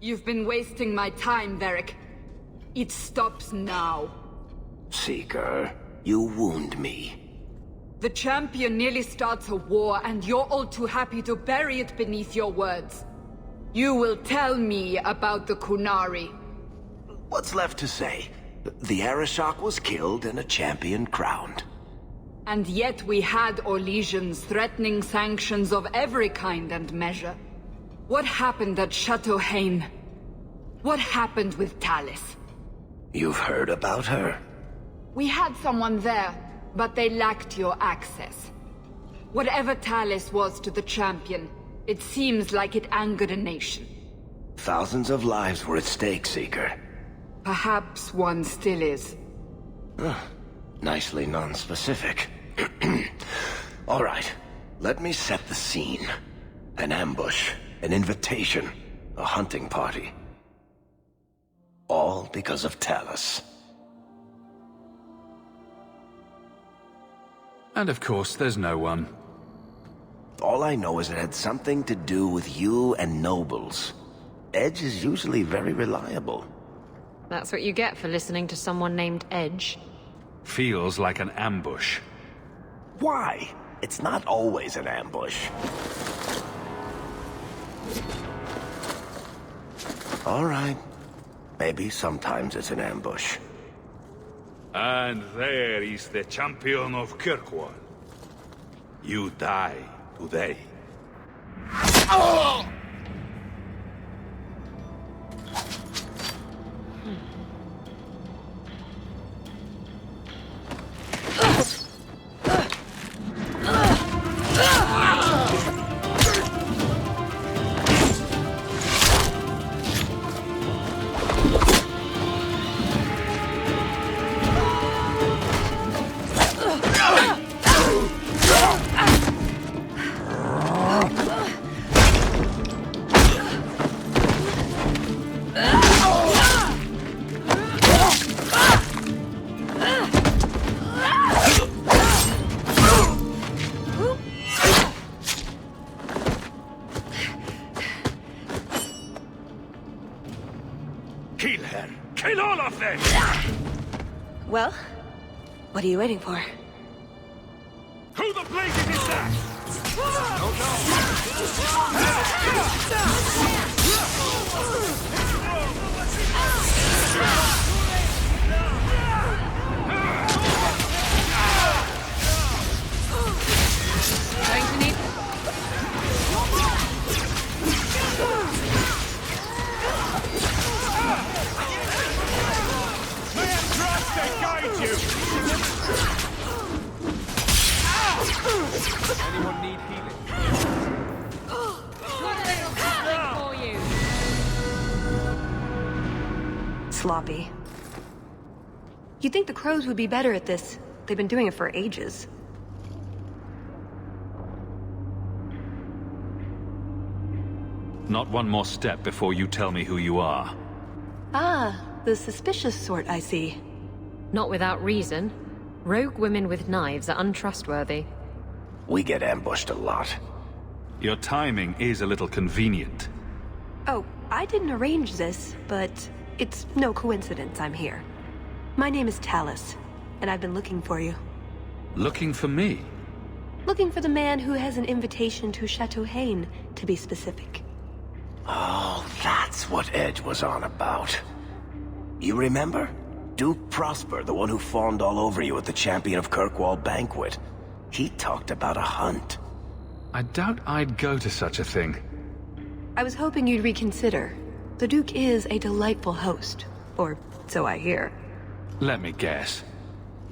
You've been wasting my time, Varric. It stops now. Seeker, you wound me. The champion nearly starts a war, and you're all too happy to bury it beneath your words. You will tell me about the Qunari. What's left to say? The Arishok was killed and a champion crowned. And yet we had Orlesians threatening sanctions of every kind and measure. What happened at Chateau Hain? What happened with Talis? You've heard about her? We had someone there, but they lacked your access. Whatever Talis was to the champion, it seems like it angered a nation. Thousands of lives were at stake, Seeker. Perhaps one still is. Nicely non-specific. All right, let me set the scene. An ambush, an invitation, a hunting party. All because of Talis. And of course, there's no one. All I know is it had something to do with you and nobles. Edge is usually very reliable. That's what you get for listening to someone named Edge. Feels like an ambush. Why? It's not always an ambush. All right. Maybe sometimes it's an ambush. And there is the champion of Kirkwall. You die today. Oh! Kill her! Kill all of them! Well, what are you waiting for? Who the blazes is that? Going to need... May I trust and guide you! Anyone need healing? Got a little something for you. Sloppy. You'd think the crows would be better at this. They've been doing it for ages. Not one more step before you tell me who you are. Ah, the suspicious sort, I see. Not without reason. Rogue women with knives are untrustworthy. We get ambushed a lot. Your timing is a little convenient. Oh, I didn't arrange this, but it's no coincidence I'm here. My name is Talis, and I've been looking for you. Looking for me? Looking for the man who has an invitation to Chateau Hain, to be specific. Oh, that's what Edge was on about. You remember? Duke Prosper, the one who fawned all over you at the Champion of Kirkwall banquet. He talked about a hunt. I doubt I'd go to such a thing. I was hoping you'd reconsider. The Duke is a delightful host, or so I hear. Let me guess.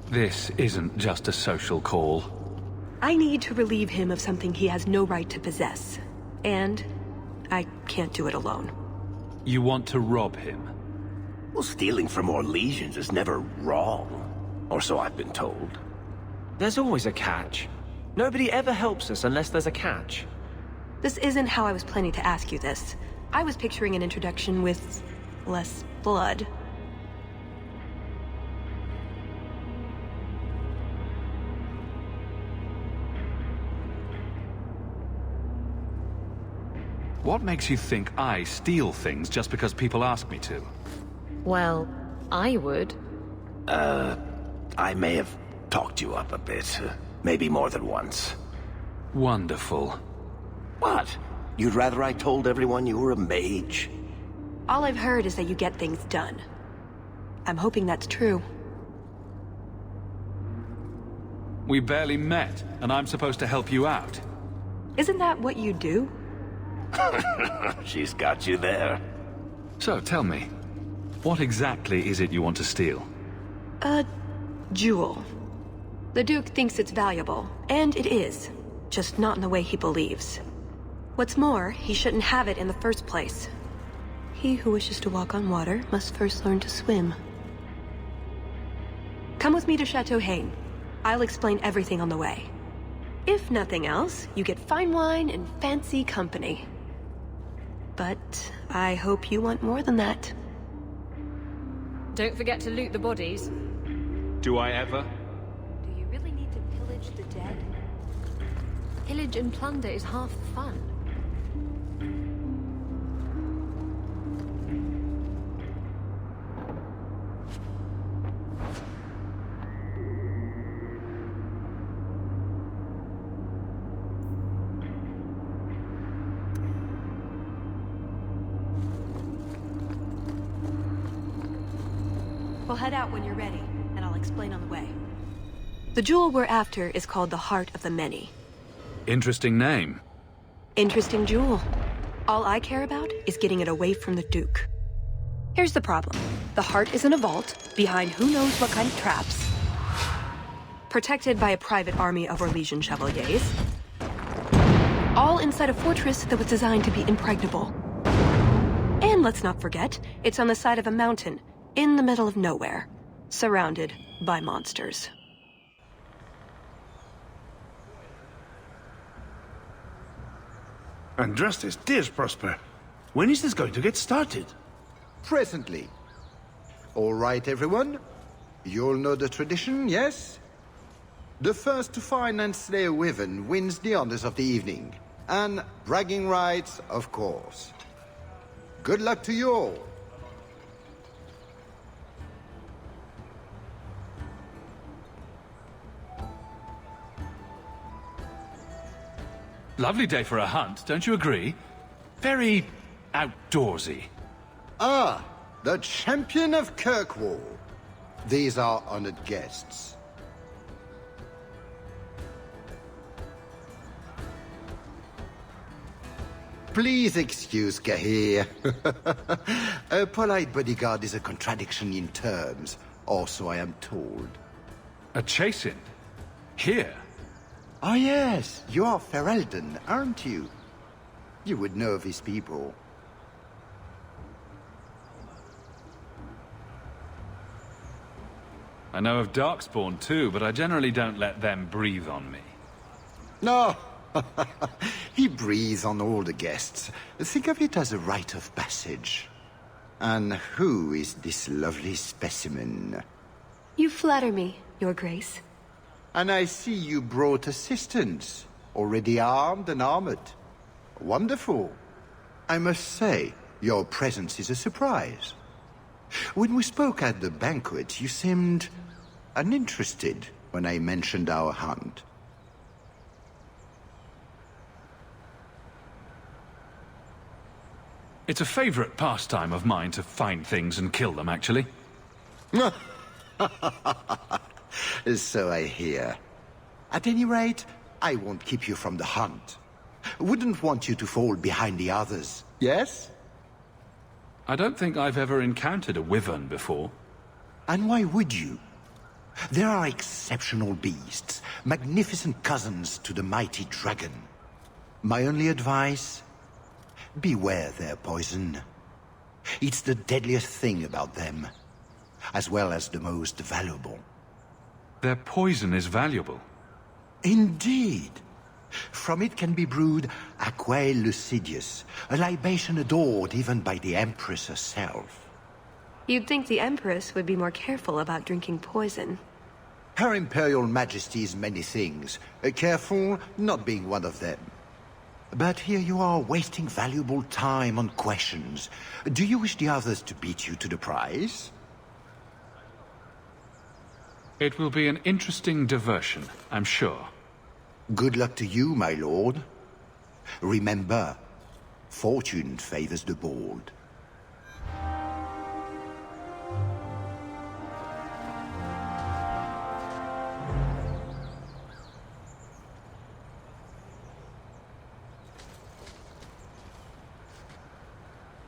This isn't just a social call. I need to relieve him of something he has no right to possess. And I can't do it alone. You want to rob him? Well, stealing from Orlesians is never wrong. Or so I've been told. There's always a catch. Nobody ever helps us unless there's a catch. This isn't how I was planning to ask you this. I was picturing an introduction with less blood. What makes you think I steal things just because people ask me to? Well, I would. I may have talked you up a bit. Maybe more than once. Wonderful. What? You'd rather I told everyone you were a mage? All I've heard is that you get things done. I'm hoping that's true. We barely met, and I'm supposed to help you out. Isn't that what you do? She's got you there. So, tell me, what exactly is it you want to steal? A jewel. The Duke thinks it's valuable, and it is. Just not in the way he believes. What's more, he shouldn't have it in the first place. He who wishes to walk on water must first learn to swim. Come with me to Chateau Haine. I'll explain everything on the way. If nothing else, you get fine wine and fancy company. But I hope you want more than that. Don't forget to loot the bodies. Do I ever? Do you really need to pillage the dead? Pillage and plunder is half the fun. We'll head out when you're ready, and I'll explain on the way. The jewel we're after is called the Heart of the Many. Interesting name. Interesting jewel. All I care about is getting it away from the Duke. Here's the problem. The heart is in a vault, behind who knows what kind of traps. Protected by a private army of Orlesian chevaliers. All inside a fortress that was designed to be impregnable. And let's not forget, it's on the side of a mountain, in the middle of nowhere, surrounded by monsters. Andrastes, dears Prosper. When is this going to get started? Presently. All right, everyone? You all know the tradition, yes? The first to find and slay a wyvern wins the honors of the evening. And bragging rights, of course. Good luck to you all. Lovely day for a hunt, don't you agree? Very outdoorsy. Ah, the champion of Kirkwall. These are honored guests. Please excuse Gahir. A polite bodyguard is a contradiction in terms, or so I am told. A chase-in? Here? Ah yes, you are Ferelden, aren't you? You would know these people. I know of Darkspawn too, but I generally don't let them breathe on me. No, he breathes on all the guests. Think of it as a rite of passage. And who is this lovely specimen? You flatter me, Your Grace. And I see you brought assistance, already armed and armored. Wonderful. I must say, your presence is a surprise. When we spoke at the banquet, you seemed uninterested when I mentioned our hunt. It's a favorite pastime of mine to find things and kill them, actually. So I hear. At any rate, I won't keep you from the hunt. Wouldn't want you to fall behind the others, yes? I don't think I've ever encountered a wyvern before. And why would you? There are exceptional beasts, magnificent cousins to the mighty dragon. My only advice? Beware their poison. It's the deadliest thing about them, as well as the most valuable. Their poison is valuable. Indeed. From it can be brewed Aquae Lucidius, a libation adored even by the Empress herself. You'd think the Empress would be more careful about drinking poison. Her Imperial Majesty is many things, careful not being one of them. But here you are wasting valuable time on questions. Do you wish the others to beat you to the prize? It will be an interesting diversion, I'm sure. Good luck to you, my lord. Remember, fortune favors the bold.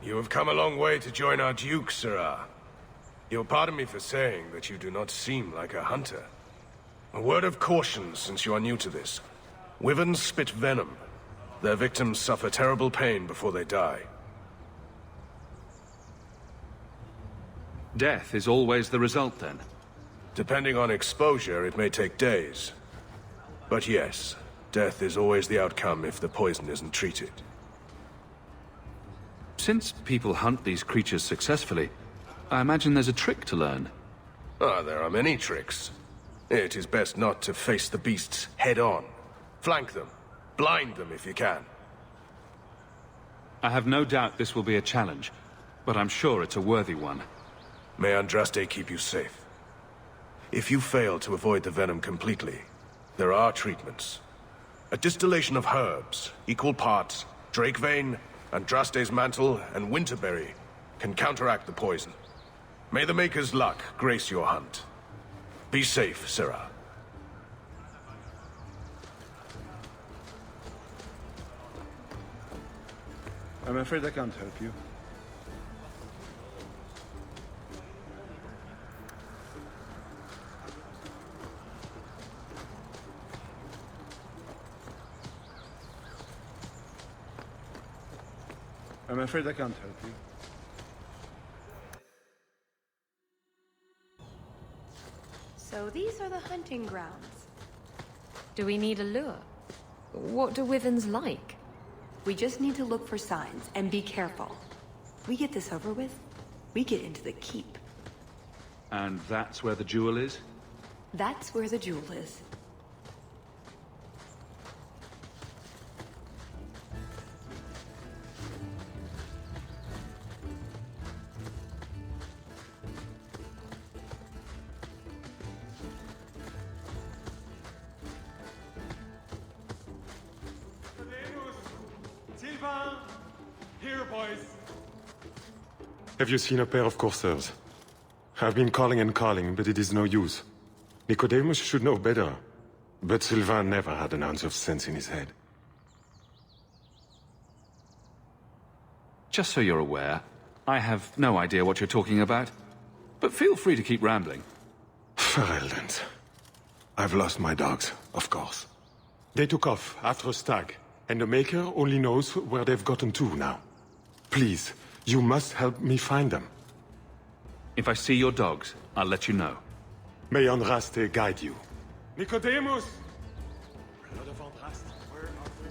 You have come a long way to join our Duke, Sirrah. You'll pardon me for saying that you do not seem like a hunter. A word of caution, since you are new to this. Wyverns spit venom. Their victims suffer terrible pain before they die. Death is always the result, then? Depending on exposure, it may take days. But yes, death is always the outcome if the poison isn't treated. Since people hunt these creatures successfully, I imagine there's a trick to learn. Ah, there are many tricks. It is best not to face the beasts head-on. Flank them. Blind them if you can. I have no doubt this will be a challenge, but I'm sure it's a worthy one. May Andraste keep you safe. If you fail to avoid the venom completely, there are treatments. A distillation of herbs, equal parts, drake vein, Andraste's mantle, and winterberry can counteract the poison. May the Maker's luck grace your hunt. Be safe, Sirrah. I'm afraid I can't help you. I'm afraid I can't help you. So these are the hunting grounds. Do we need a lure? What do wyverns like? We just need to look for signs and be careful. We get this over with, we get into the keep. And that's where the jewel is? That's where the jewel is. Here, boys. Have you seen a pair of coursers? I've been calling and calling, but it is no use. Nicodemus should know better. But Sylvain never had an ounce of sense in his head. Just so you're aware, I have no idea what you're talking about. But feel free to keep rambling. Ferelden's. I've lost my dogs, of course. They took off after a stag, and the Maker only knows where they've gotten to now. Please, you must help me find them. If I see your dogs, I'll let you know. May Andraste guide you. Nicodemus! Blood of Andraste, where are we?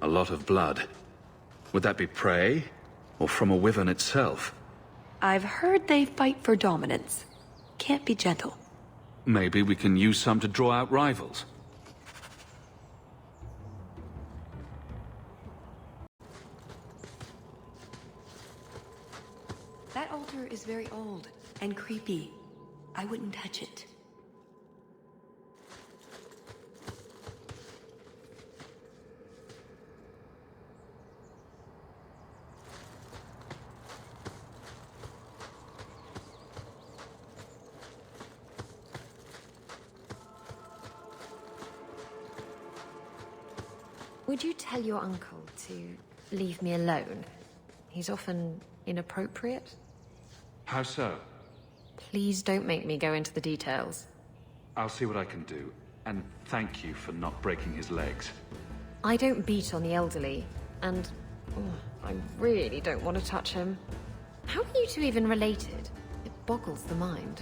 A lot of blood. Would that be prey? Or from a wyvern itself? I've heard they fight for dominance. Can't be gentle. Maybe we can use some to draw out rivals. That altar is very old and creepy. I wouldn't touch it. Would you tell your uncle to leave me alone? He's often inappropriate. How so? Please don't make me go into the details. I'll see what I can do. And thank you for not breaking his legs. I don't beat on the elderly, and I really don't want to touch him. How are you two even related? It boggles the mind.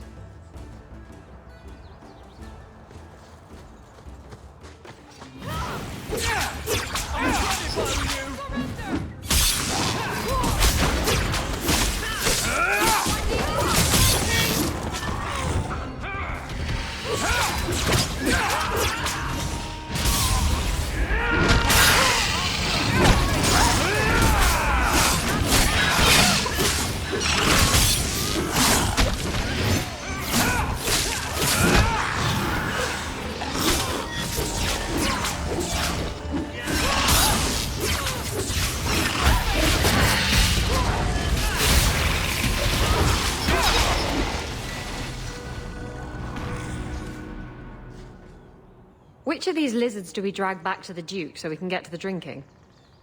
Which of these lizards do we drag back to the Duke so we can get to the drinking?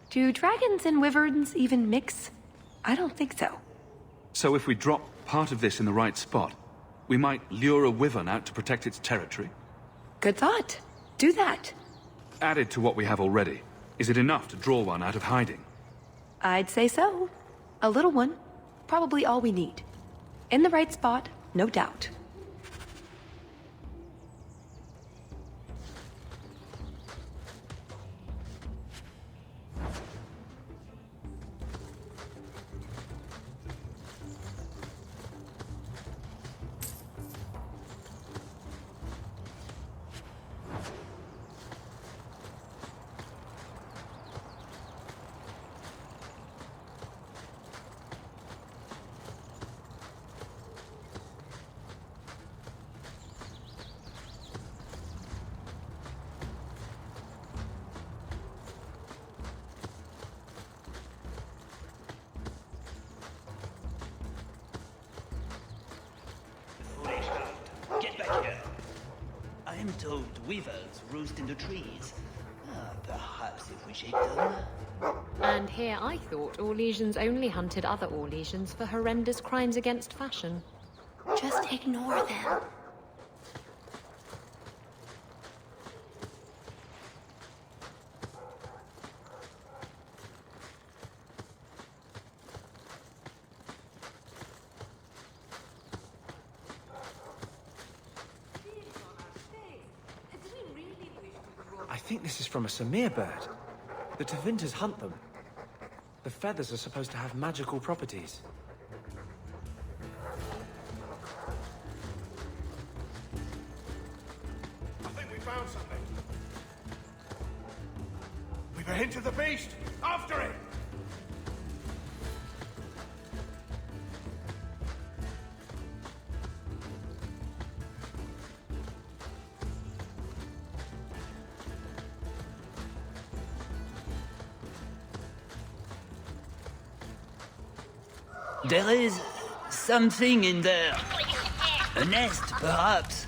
Do dragons and wyverns even mix? I don't think so. So if we drop part of this in the right spot, we might lure a wyvern out to protect its territory? Good thought. Do that. Added to what we have already, is it enough to draw one out of hiding? I'd say so. A little one. Probably all we need. In the right spot, no doubt. Get back here. I'm told weavers roost in the trees. Perhaps if we shake them. And here I thought Orlesians only hunted other Orlesians for horrendous crimes against fashion. Just ignore them. I think this is from a Samir bird. The Tevinters hunt them. The feathers are supposed to have magical properties. I think we found something. We've a hint of the beast! After it! There is something in there. A nest, perhaps.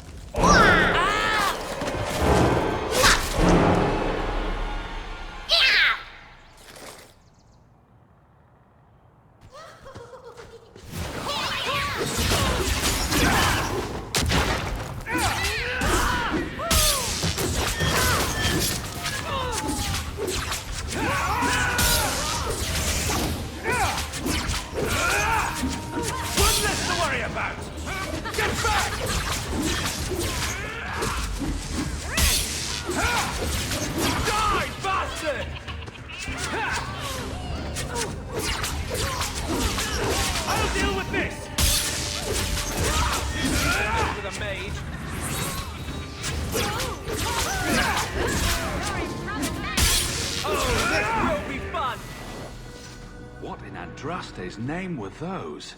What in Andraste's name were those?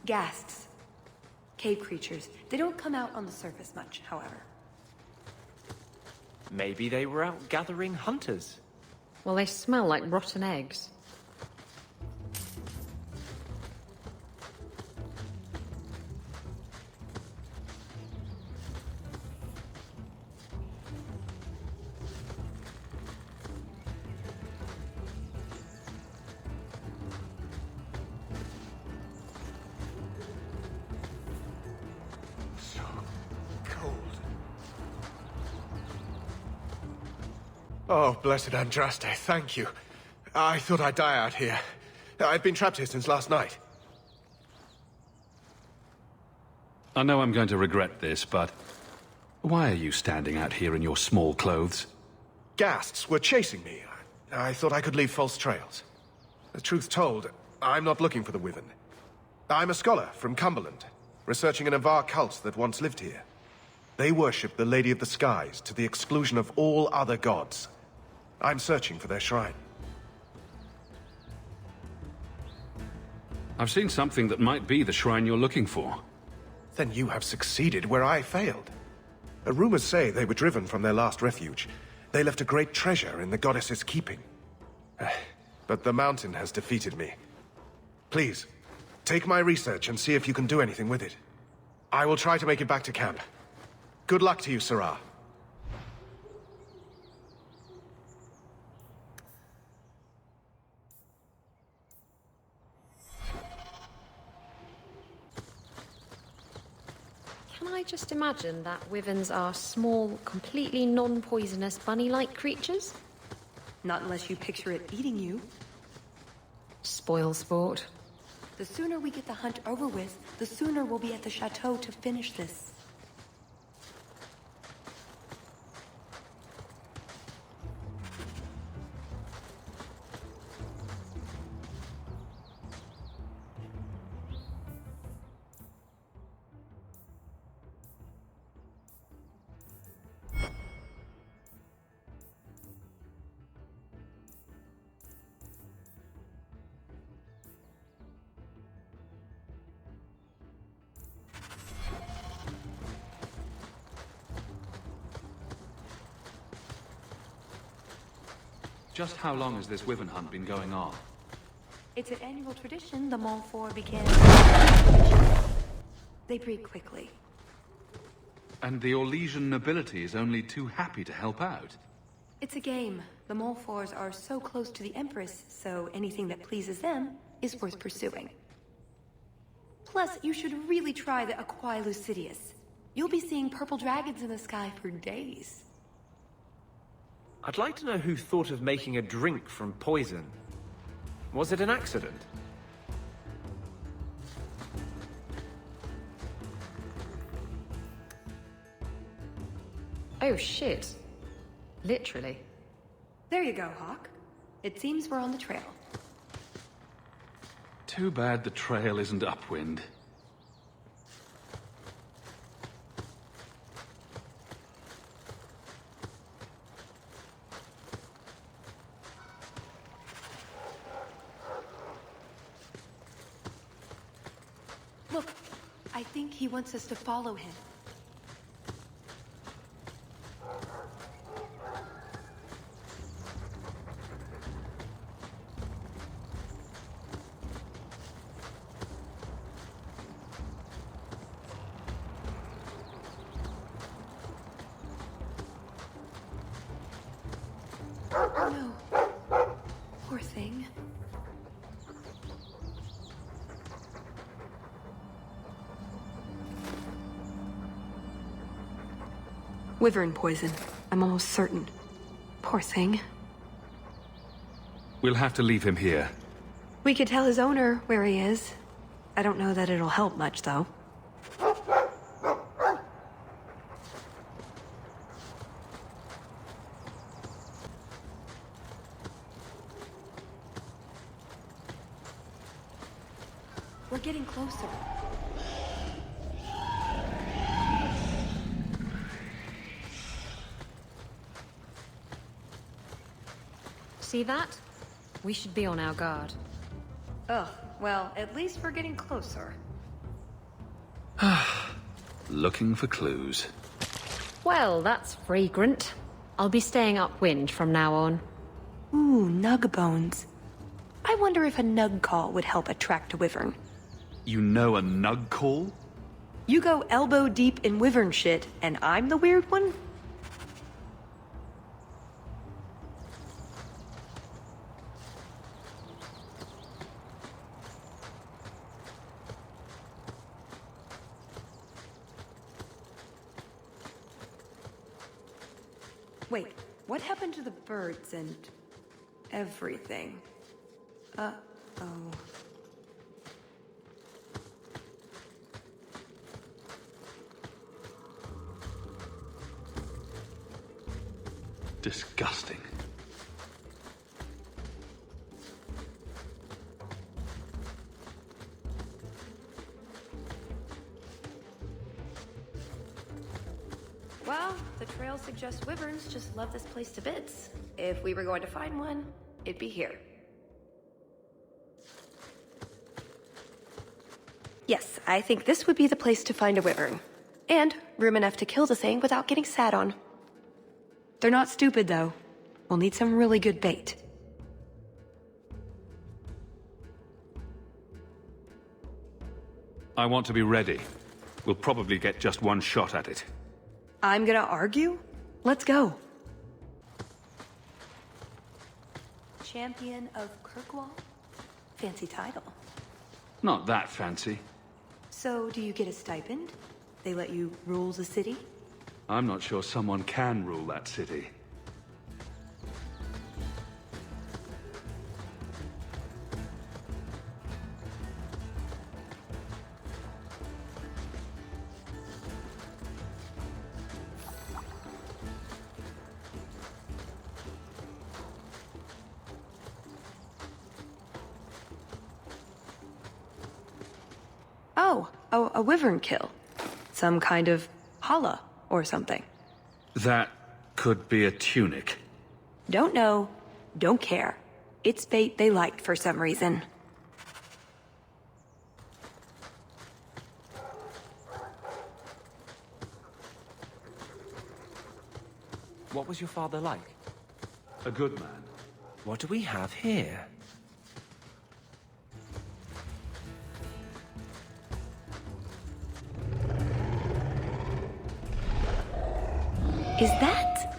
Ghasts. Cave creatures. They don't come out on the surface much, however. Maybe they were out gathering hunters. Well, they smell like rotten eggs. Oh, blessed Andraste, thank you. I thought I'd die out here. I've been trapped here since last night. I know I'm going to regret this, but why are you standing out here in your small clothes? Ghasts were chasing me. I thought I could leave false trails. The truth told, I'm not looking for the Wyvern. I'm a scholar from Cumberland, researching an Avar cult that once lived here. They worship the Lady of the Skies to the exclusion of all other gods. I'm searching for their shrine. I've seen something that might be the shrine you're looking for. Then you have succeeded where I failed. The rumors say they were driven from their last refuge. They left a great treasure in the goddess's keeping. But the mountain has defeated me. Please, take my research and see if you can do anything with it. I will try to make it back to camp. Good luck to you, Sarah. Can I just imagine that wyverns are small, completely non-poisonous bunny-like creatures? Not unless you picture it eating you. Spoil sport. The sooner we get the hunt over with, the sooner we'll be at the chateau to finish this. Just how long has this wyvern hunt been going on? It's an annual tradition the Montfort began. They breed quickly. And the Orlesian nobility is only too happy to help out. It's a game. The Montforts are so close to the Empress, so anything that pleases them is worth pursuing. Plus, you should really try the Aquae Lucidius. You'll be seeing purple dragons in the sky for days. I'd like to know who thought of making a drink from poison. Was it an accident? Oh shit. Literally. There you go, Hawk. It seems we're on the trail. Too bad the trail isn't upwind. Look, I think he wants us to follow him. Oh no. Poor thing. Wyvern poison. I'm almost certain. Poor thing. We'll have to leave him here. We could tell his owner where he is. I don't know that it'll help much, though. We're getting closer. See that? We should be on our guard. Ugh, well, at least we're getting closer. Looking for clues. Well, that's fragrant. I'll be staying upwind from now on. Ooh, nug bones. I wonder if a nug call would help attract a wyvern. You know a nug call? You go elbow deep in wyvern shit, and I'm the weird one? Wait, what happened to the birds and everything? Uh-oh. Disgusting. Well, the trail suggests wyverns just love this place to bits. If we were going to find one, it'd be here. Yes, I think this would be the place to find a wyvern. And room enough to kill the thing without getting sat on. They're not stupid, though. We'll need some really good bait. I want to be ready. We'll probably get just one shot at it. I'm gonna argue? Let's go. Champion of Kirkwall? Fancy title. Not that fancy. So, do you get a stipend? They let you rule the city? I'm not sure someone can rule that city. Oh, a wyvern kill. Some kind of holla or something. That could be a tunic. Don't know, don't care. It's bait they liked for some reason. What was your father like? A good man. What do we have here? Is that...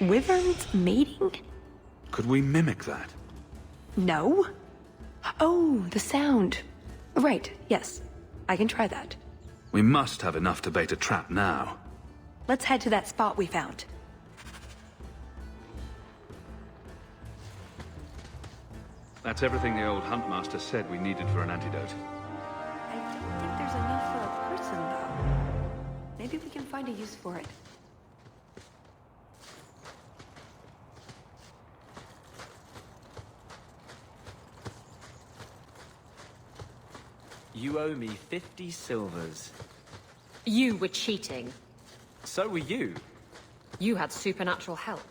wyverns mating? Could we mimic that? No. Oh, the sound. Right, yes. I can try that. We must have enough to bait a trap now. Let's head to that spot we found. That's everything the old huntmaster said we needed for an antidote. I don't think there's enough for a person, though. Maybe we can find a use for it. You owe me 50 silvers. You were cheating. So were you. You had supernatural help.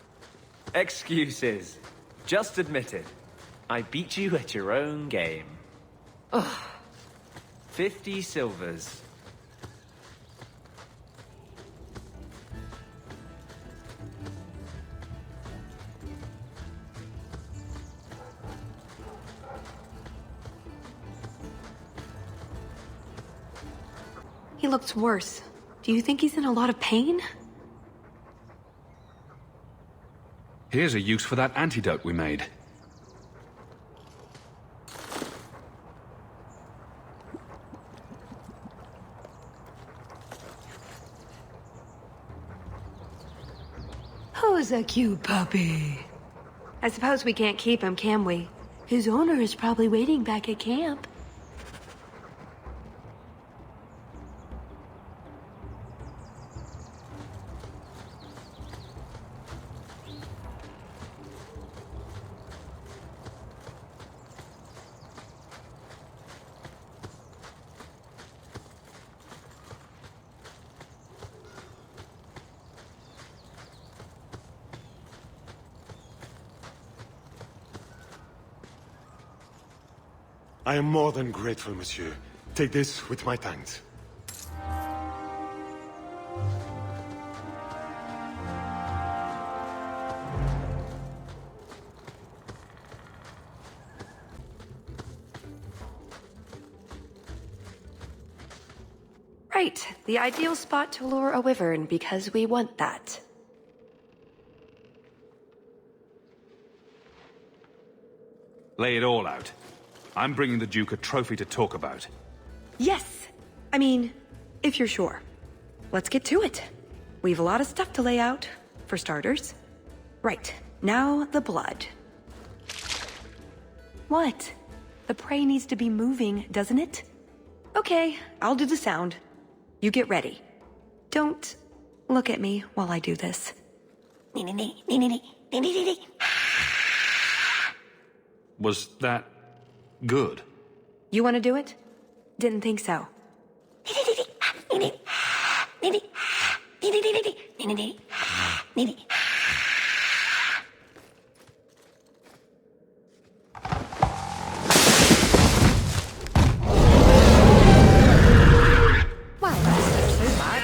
Excuses. Just admit it. I beat you at your own game. Ugh. 50 silvers. He looks worse. Do you think he's in a lot of pain? Here's a use for that antidote we made. Who's a cute puppy? I suppose we can't keep him, can we? His owner is probably waiting back at camp. I am more than grateful, monsieur. Take this with my thanks. Right, the ideal spot to lure a wyvern because we want that. Lay it all out. I'm bringing the Duke a trophy to talk about. Yes! I mean, if you're sure. Let's get to it. We've a lot of stuff to lay out, for starters. Right, now the blood. What? The prey needs to be moving, doesn't it? Okay, I'll do the sound. You get ready. Don't look at me while I do this. Was that good? You want to do it? Didn't think so. Well, that's not so bad.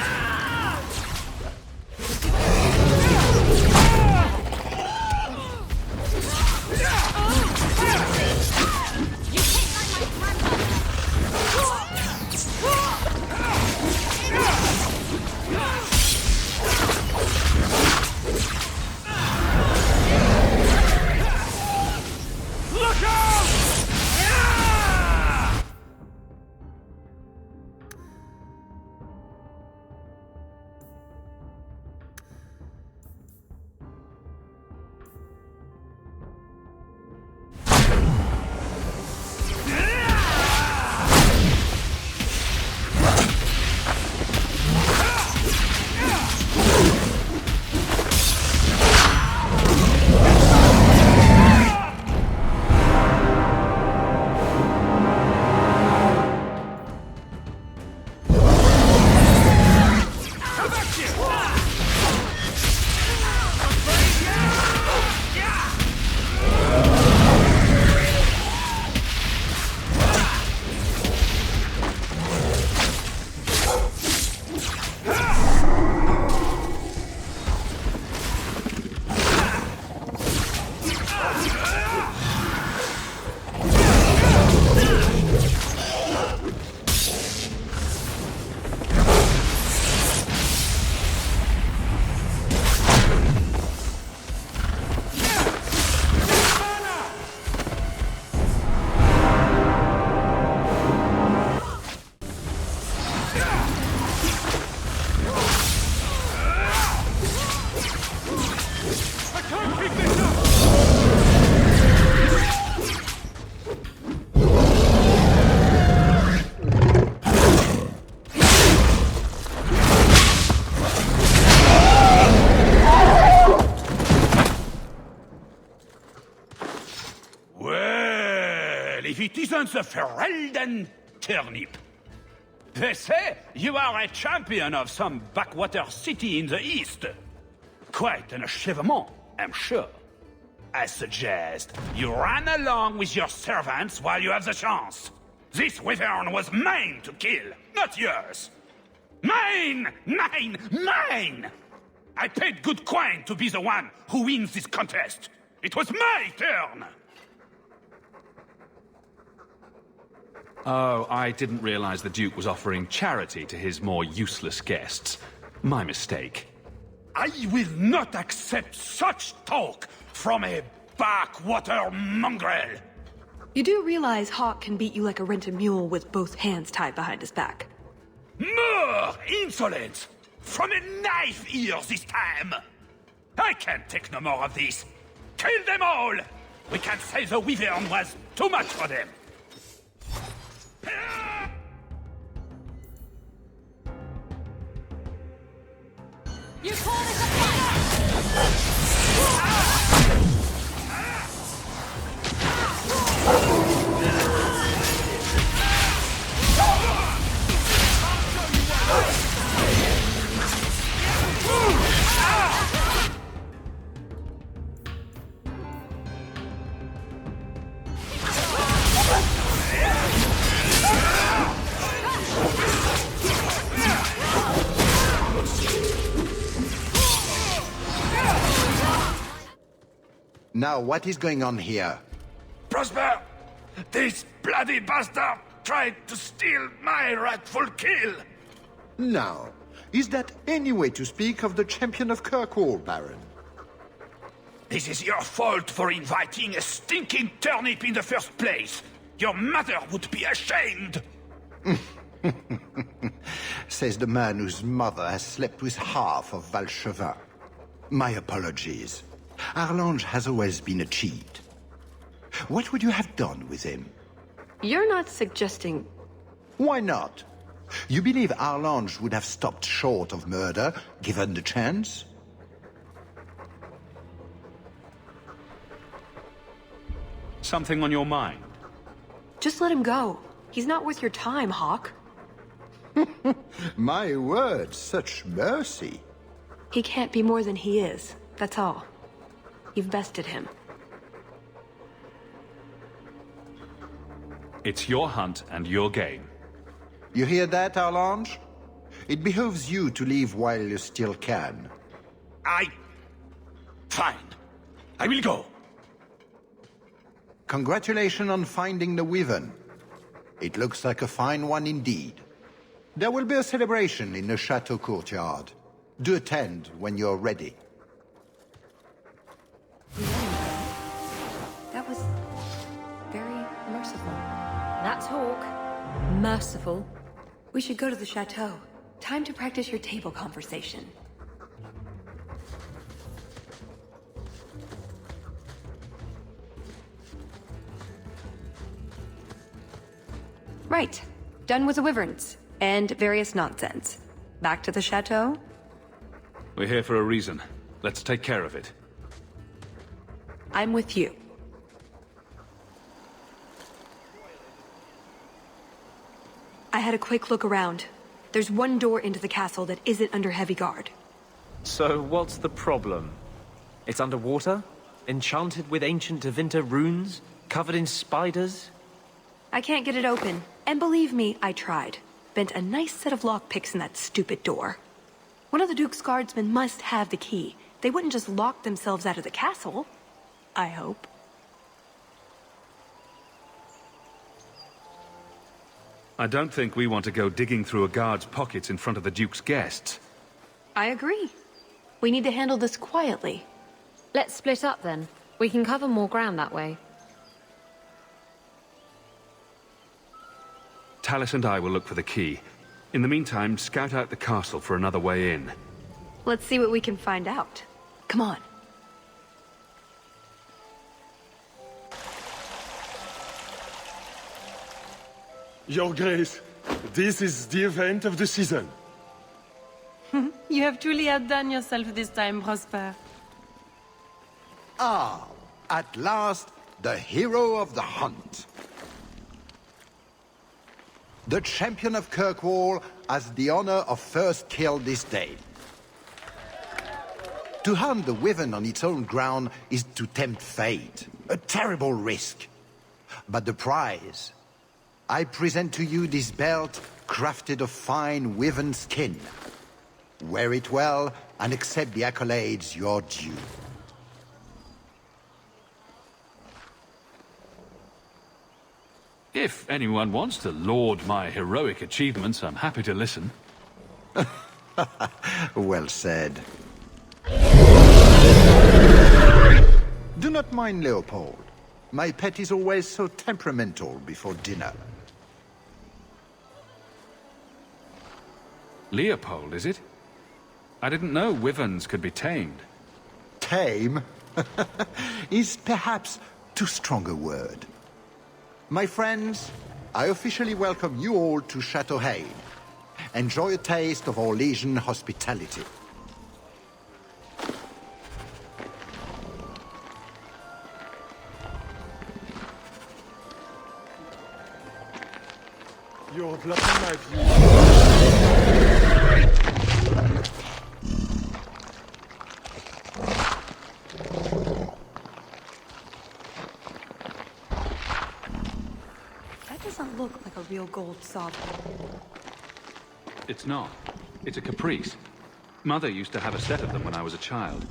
If it isn't the Ferelden turnip. They say you are a champion of some backwater city in the east. Quite an achievement, I'm sure. I suggest you run along with your servants while you have the chance. This wyvern was mine to kill, not yours. Mine! Mine! Mine! I paid good coin to be the one who wins this contest. It was my turn! Oh, I didn't realize the Duke was offering charity to his more useless guests. My mistake. I will not accept such talk from a backwater mongrel! You do realize Hawk can beat you like a rented mule with both hands tied behind his back. More insolence! From a knife ear this time! I can't take no more of this. Kill them all! We can't say the wyvern was too much for them. You call this a fight? Now, what is going on here? Prosper! This bloody bastard tried to steal my rightful kill! Now, is that any way to speak of the champion of Kirkwall, Baron? This is your fault for inviting a stinking turnip in the first place! Your mother would be ashamed! Says the man whose mother has slept with half of Valchevin. My apologies. Arlange has always been a cheat. What would you have done with him? You're not suggesting... Why not? You believe Arlange would have stopped short of murder, given the chance? Something on your mind? Just let him go. He's not worth your time, Hawk. My word, such mercy. He can't be more than he is, that's all. You've bested him. It's your hunt and your game. You hear that, Arlange? It behooves you to leave while you still can. Fine. I will go. Congratulations on finding the Wyvern. It looks like a fine one indeed. There will be a celebration in the chateau courtyard. Do attend when you're ready. That was very merciful. That talk. Merciful. We should go to the chateau. Time to practice your table conversation. Right. Done with the wyverns. And various nonsense. Back to the chateau? We're here for a reason. Let's take care of it. I'm with you. I had a quick look around. There's one door into the castle that isn't under heavy guard. So what's the problem? It's underwater? Enchanted with ancient Tevinter runes? Covered in spiders? I can't get it open. And believe me, I tried. Bent a nice set of lockpicks in that stupid door. One of the Duke's guardsmen must have the key. They wouldn't just lock themselves out of the castle. I hope. I don't think we want to go digging through a guard's pockets in front of the Duke's guests. I agree. We need to handle this quietly. Let's split up then. We can cover more ground that way. Tallis and I will look for the key. In the meantime, scout out the castle for another way in. Let's see what we can find out. Come on. Your Grace, this is the event of the season. You have truly outdone yourself this time, Prosper. Ah, at last, the hero of the hunt. The champion of Kirkwall has the honor of first kill this day. To hunt the Wyvern on its own ground is to tempt fate. A terrible risk. But the prize... I present to you this belt crafted of fine Wyvern skin. Wear it well and accept the accolades you're due. If anyone wants to laud my heroic achievements, I'm happy to listen. Well said. Do not mind Leopold. My pet is always so temperamental before dinner. Leopold, is it? I didn't know wyverns could be tamed. Tame is perhaps too strong a word. My friends, I officially welcome you all to Chateau Hain. Enjoy a taste of our Legion hospitality. You're blocking my view. That doesn't look like a real gold sovereign. It's not. It's a caprice. Mother used to have a set of them when I was a child.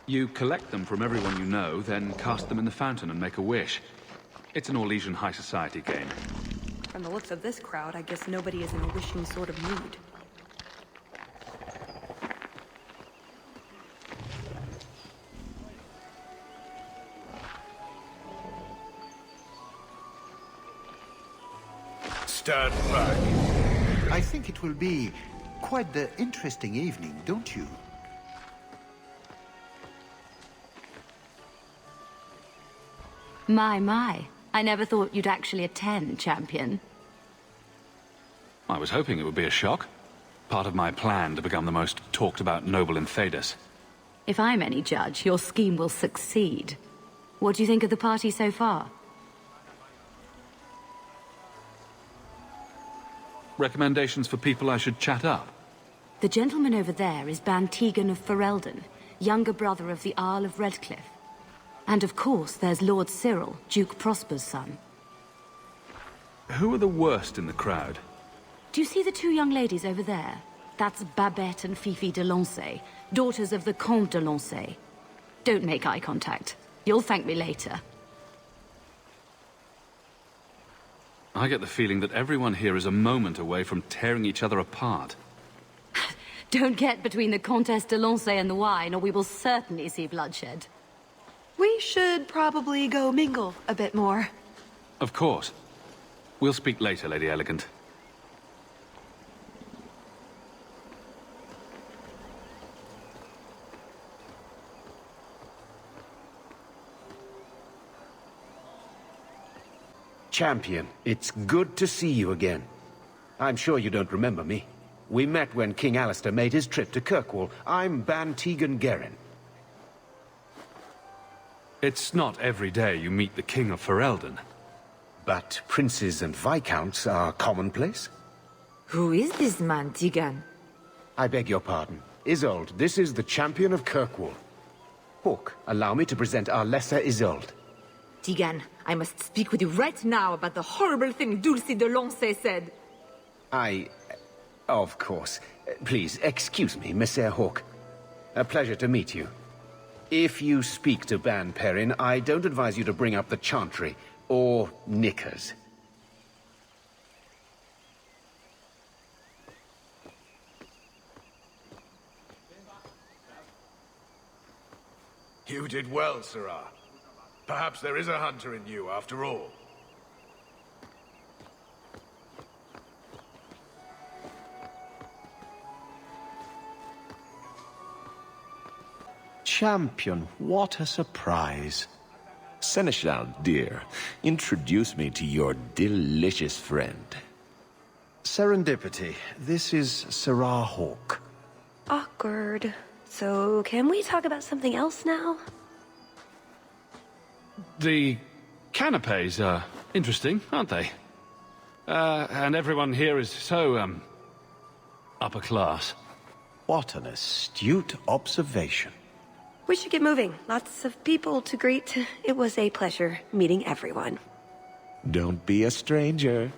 You collect them from everyone you know, then cast them in the fountain and make a wish. It's an Orlesian high society game. From the looks of this crowd, I guess nobody is in a wishing sort of mood. Stand back. I think it will be quite the interesting evening, don't you? My. I never thought you'd actually attend, champion. I was hoping it would be a shock. Part of my plan to become the most talked-about noble in Thedas. If I'm any judge, your scheme will succeed. What do you think of the party so far? Recommendations for people I should chat up? The gentleman over there is Bantegan of Ferelden, younger brother of the Earl of Redcliffe. And of course, there's Lord Cyril, Duke Prosper's son. Who are the worst in the crowd? Do you see the two young ladies over there? That's Babette and Fifi de Lancey, daughters of the Comte de Lancey. Don't make eye contact. You'll thank me later. I get the feeling that everyone here is a moment away from tearing each other apart. Don't get between the Comtesse de Lancey and the wine, or we will certainly see bloodshed. We should probably go mingle a bit more. Of course. We'll speak later, Lady Elegant. Champion, it's good to see you again. I'm sure you don't remember me. We met when King Alistair made his trip to Kirkwall. I'm Bantegan Gerin. It's not every day you meet the King of Ferelden. But princes and viscounts are commonplace. Who is this man, Tegan? I beg your pardon. Isolde, this is the champion of Kirkwall. Hawk, allow me to present our lesser Isolde. Tegan, I must speak with you right now about the horrible thing Dulce de Lancey said. Of course. Please, excuse me, Messer Hawk. A pleasure to meet you. If you speak to Ban Perrin, I don't advise you to bring up the Chantry, or knickers. You did well, Sirrah. Perhaps there is a hunter in you, after all. Champion, what a surprise. Seneschal, dear, introduce me to your delicious friend. Serendipity, this is Sirrah Hawk. Awkward. So, can we talk about something else now? The canapes are interesting, aren't they? And everyone here is so, upper class. What an astute observation. We should get moving. Lots of people to greet. It was a pleasure meeting everyone. Don't be a stranger.